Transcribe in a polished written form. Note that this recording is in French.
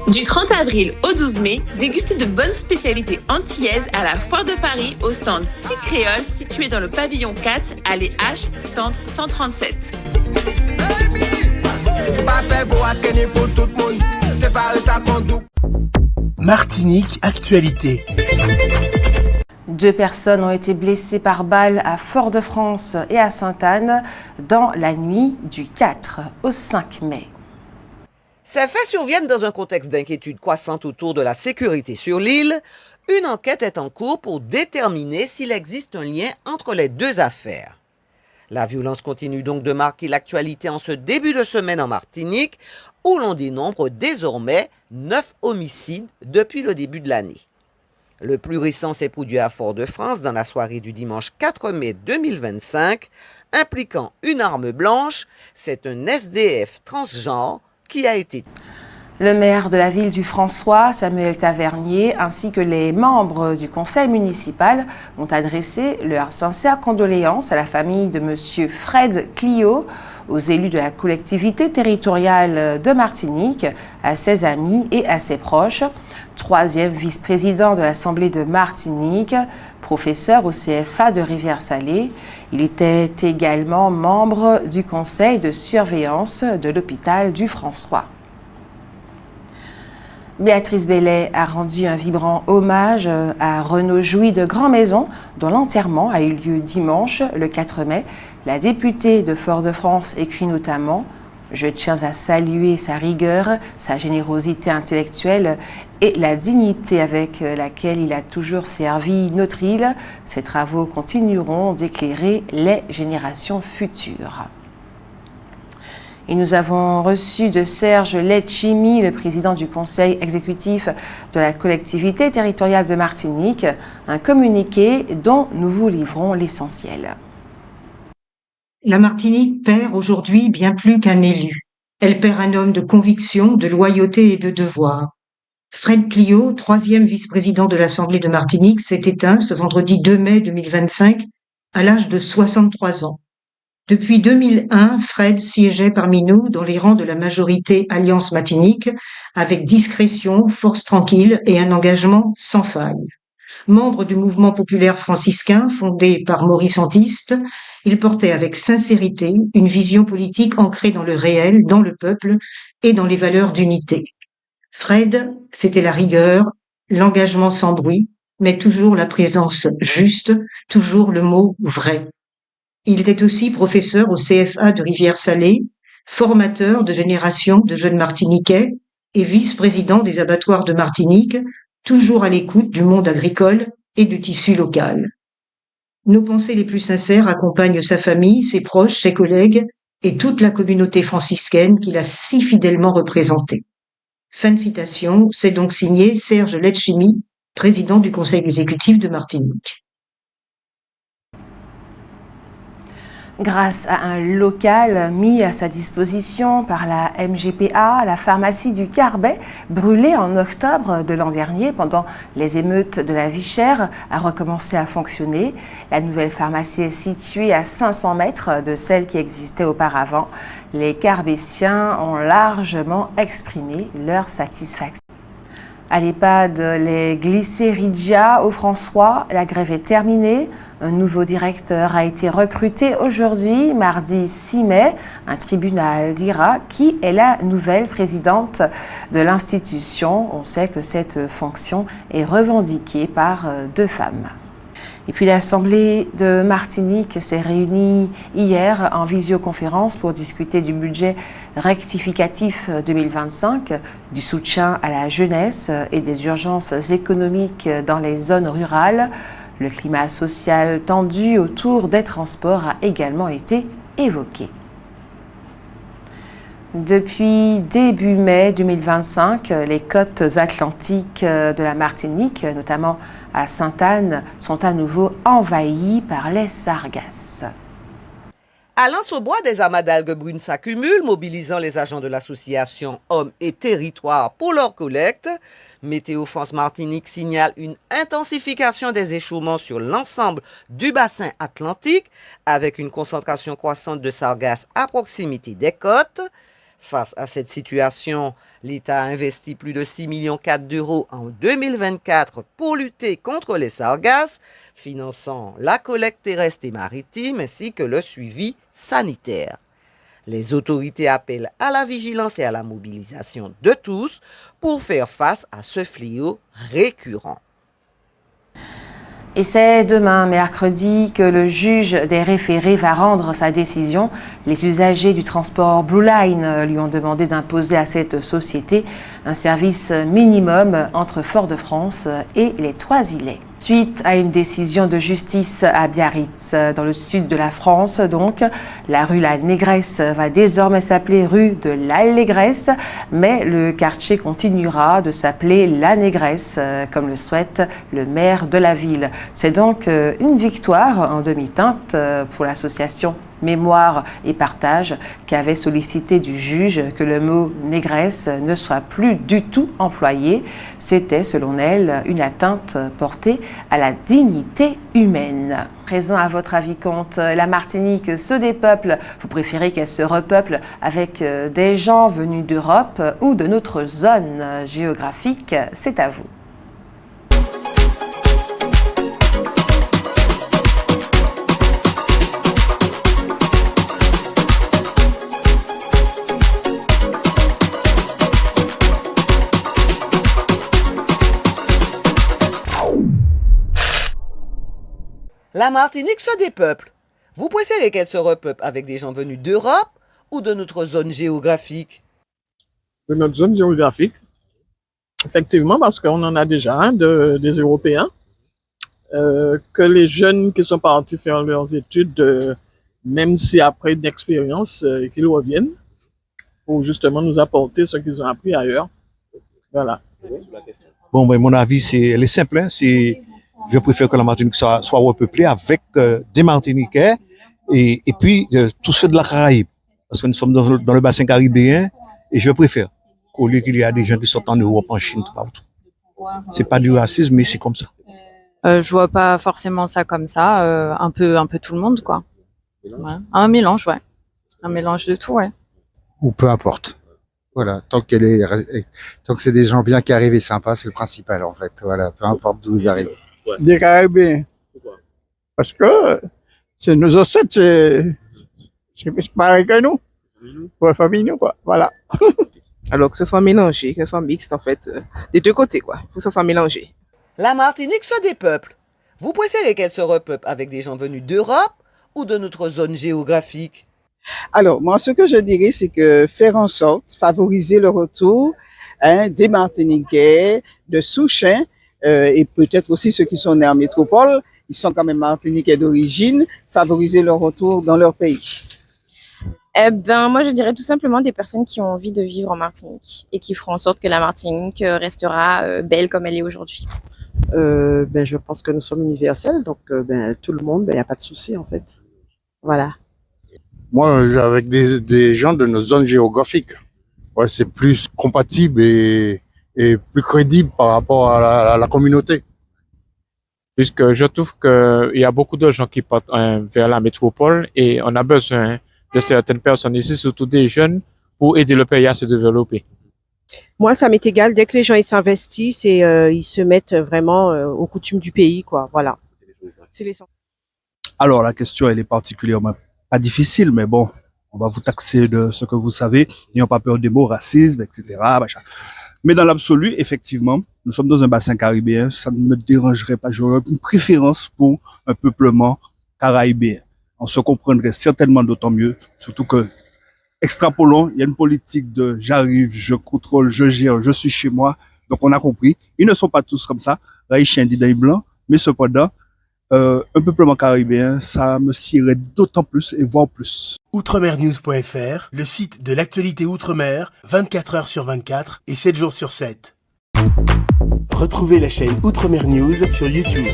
Du 30 avril au 12 mai, dégustez de bonnes spécialités antillaises à la Foire de Paris au stand Tea Créole situé dans le pavillon 4, allée H, stand 137. Martinique Actualité. 2 personnes ont été blessées par balle à Fort-de-France et à Sainte-Anne dans la nuit du 4 au 5 mai. Ces faits surviennent dans un contexte d'inquiétude croissante autour de la sécurité sur l'île. Une enquête est en cours pour déterminer s'il existe un lien entre les deux affaires. La violence continue donc de marquer l'actualité en ce début de semaine en Martinique, où l'on dénombre désormais 9 homicides depuis le début de l'année. Le plus récent s'est produit à Fort-de-France dans la soirée du dimanche 4 mai 2025, impliquant une arme blanche. C'est un SDF transgenre qui a été... Le maire de la ville du François, Samuel Tavernier, ainsi que les membres du conseil municipal ont adressé leurs sincères condoléances à la famille de M. Fred Clio, aux élus de la collectivité territoriale de Martinique, à ses amis et à ses proches. 3e vice-président de l'Assemblée de Martinique, professeur au CFA de Rivière-Salée. Il était également membre du conseil de surveillance de l'hôpital du François. Béatrice Bellet a rendu un vibrant hommage à Renaud Jouy de Grand Maison, dont l'enterrement a eu lieu dimanche, le 4 mai. La députée de Fort-de-France écrit notamment « Je tiens à saluer sa rigueur, sa générosité intellectuelle et la dignité avec laquelle il a toujours servi notre île. Ses travaux continueront d'éclairer les générations futures. » Et nous avons reçu de Serge Letchimy, le président du conseil exécutif de la collectivité territoriale de Martinique, un communiqué dont nous vous livrons l'essentiel. La Martinique perd aujourd'hui bien plus qu'un élu. Elle perd un homme de conviction, de loyauté et de devoir. Fred Clio, 3e vice-président de l'Assemblée de Martinique, s'est éteint ce vendredi 2 mai 2025 à l'âge de 63 ans. Depuis 2001, Fred siégeait parmi nous dans les rangs de la majorité Alliance Martinique avec discrétion, force tranquille et un engagement sans faille. Membre du mouvement populaire franciscain fondé par Maurice Antiste, il portait avec sincérité une vision politique ancrée dans le réel, dans le peuple et dans les valeurs d'unité. Fred, c'était la rigueur, l'engagement sans bruit, mais toujours la présence juste, toujours le mot vrai. Il était aussi professeur au CFA de Rivière-Salée, formateur de générations de jeunes Martiniquais et vice-président des abattoirs de Martinique, toujours à l'écoute du monde agricole et du tissu local. Nos pensées les plus sincères accompagnent sa famille, ses proches, ses collègues et toute la communauté franciscaine qu'il a si fidèlement représentée. Fin de citation, c'est donc signé Serge Letchimy, président du conseil exécutif de Martinique. Grâce à un local mis à sa disposition par la MGPA, la pharmacie du Carbet, brûlée en octobre de l'an dernier pendant les émeutes de la vie chère, a recommencé à fonctionner. La nouvelle pharmacie est située à 500 mètres de celle qui existait auparavant. Les Carbétiens ont largement exprimé leur satisfaction. À l'EHPAD Les Glycéridia au François, la grève est terminée. Un nouveau directeur a été recruté aujourd'hui, mardi 6 mai. Un tribunal dira qui est la nouvelle présidente de l'institution. On sait que cette fonction est revendiquée par 2 femmes. Et puis l'Assemblée de Martinique s'est réunie hier en visioconférence pour discuter du budget rectificatif 2025, du soutien à la jeunesse et des urgences économiques dans les zones rurales. Le climat social tendu autour des transports a également été évoqué. Depuis début mai 2025, les côtes atlantiques de la Martinique, notamment à Sainte-Anne, sont à nouveau envahies par les sargasses. À l'Anse-au-Bois, des amas d'algues brunes s'accumulent, mobilisant les agents de l'association Hommes et Territoires pour leur collecte. Météo France Martinique signale une intensification des échouements sur l'ensemble du bassin atlantique, avec une concentration croissante de sargasses à proximité des côtes. Face à cette situation, l'État a investi plus de 6,4 millions d'euros en 2024 pour lutter contre les sargasses, finançant la collecte terrestre et maritime ainsi que le suivi sanitaire. Les autorités appellent à la vigilance et à la mobilisation de tous pour faire face à ce fléau récurrent. Et c'est demain, mercredi, que le juge des référés va rendre sa décision. Les usagers du transport Blue Line lui ont demandé d'imposer à cette société un service minimum entre Fort-de-France et les Trois-Îlets. Suite à une décision de justice à Biarritz, dans le sud de la France, donc, la rue La Négresse va désormais s'appeler rue de l'Allégresse, mais le quartier continuera de s'appeler La Négresse, comme le souhaite le maire de la ville. C'est donc une victoire en demi-teinte pour l'association Mémoire et Partage qui avait sollicité du juge que le mot négresse ne soit plus du tout employé. C'était, selon elle, une atteinte portée à la dignité humaine. Présent à votre avis compte, la Martinique se dépeuple. Vous préférez qu'elle se repeuple avec des gens venus d'Europe ou de notre zone géographique? C'est à vous. La Martinique se dépeuple. Vous préférez qu'elle se repeuple avec des gens venus d'Europe ou de notre zone géographique? De notre zone géographique, effectivement, parce qu'on en a déjà des Européens, que les jeunes qui sont partis faire leurs études, même si après une expérience, qu'ils reviennent pour justement nous apporter ce qu'ils ont appris ailleurs. Voilà. Bon, ben, mon avis, elle est simple. Je préfère que la Martinique soit repeuplée avec des Martiniquais et puis tous ceux de la Caraïbe. Parce que nous sommes dans le bassin caribéen et je préfère au lieu qu'il y a des gens qui sont en Europe, en Chine, tout partout. C'est pas du racisme, mais c'est comme ça. Je vois pas forcément ça comme ça. Un peu tout le monde, quoi. Ouais. Un mélange, ouais. Un mélange de tout, ouais. Ou peu importe. Voilà, tant que c'est des gens bien qui arrivent et sympas, c'est le principal en fait. Voilà, peu importe d'où ils arrivent. Des Caribéens. Pourquoi? Parce que c'est nos ancêtres, c'est pareil que nous. Pour la famille, nous, quoi. Voilà. Alors que ce soit mélangé, que ce soit mixte, en fait, des deux côtés, quoi. Il faut que ce soit mélangé. La Martinique se dépeuple. Vous préférez qu'elle se repeuple avec des gens venus d'Europe ou de notre zone géographique? Alors, moi, ce que je dirais, c'est que faire en sorte, favoriser le retour des Martiniquais, de souche, et peut-être aussi ceux qui sont nés en métropole, ils sont quand même Martiniquais d'origine, favoriser leur retour dans leur pays. Eh ben, moi, je dirais tout simplement des personnes qui ont envie de vivre en Martinique et qui feront en sorte que la Martinique restera belle comme elle est aujourd'hui. Je pense que nous sommes universels, donc tout le monde, il n'y a pas de souci en fait. Voilà. Moi, avec des gens de nos zones géographiques, ouais, c'est plus compatible et plus crédible par rapport à la communauté. Puisque je trouve qu'il y a beaucoup de gens qui partent vers la métropole et on a besoin de certaines personnes ici, surtout des jeunes, pour aider le pays à se développer. Moi, ça m'est égal. Dès que les gens ils s'investissent et ils se mettent vraiment aux coutumes du pays, quoi. Voilà. C'est l'essentiel. Alors, la question, elle est particulièrement pas difficile, mais bon, on va vous taxer de ce que vous savez. N'ayons pas peur des mots, racisme, etc. Machin. Mais dans l'absolu, effectivement, nous sommes dans un bassin caribéen. Ça ne me dérangerait pas. J'aurais une préférence pour un peuplement caraïbéen. On se comprendrait certainement d'autant mieux, surtout que, extrapolons, il y a une politique de j'arrive, je contrôle, je gère, je suis chez moi. Donc on a compris. Ils ne sont pas tous comme ça. Haïtiens, d'Idaï blanc, mais cependant, un peuplement caribéen, ça me scierait d'autant plus et voire plus. Outremernews.fr, le site de l'actualité outre-mer, 24 heures sur 24 et 7 jours sur 7. Retrouvez la chaîne Outremer News sur YouTube.